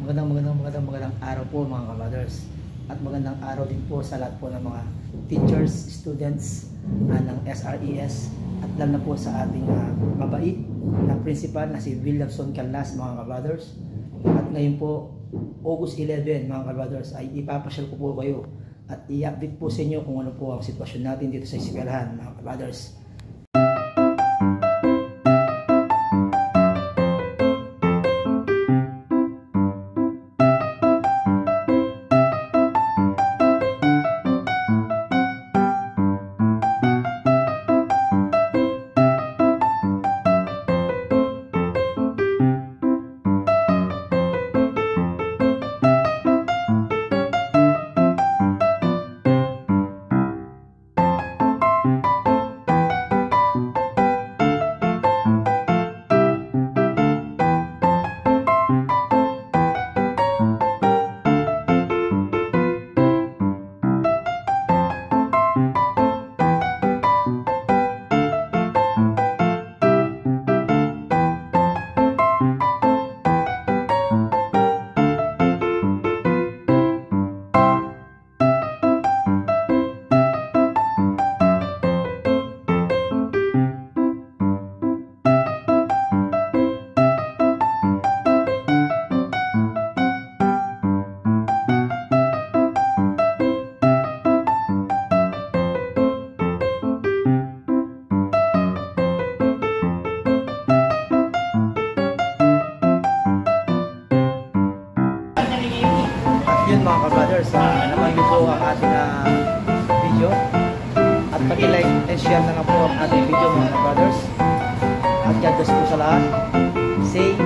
Magandang araw po mga kabrothers. At magandang araw din po sa lahat po ng mga teachers, students ng SRES at lalo na po sa ating mabait na principal na si Williamson Calnas mga kabrothers. At ngayon po, August 11 mga kabrothers ay ipapasyal ko po kayo at i-update po sa inyo kung ano po ang sitwasyon natin dito sa eskwelahan mga kabrothers. Yun mga kabrothers, naman yun po ang ating video at pag-like and share na lang po ang ating video mga kabrothers at God bless po sa lahat. Say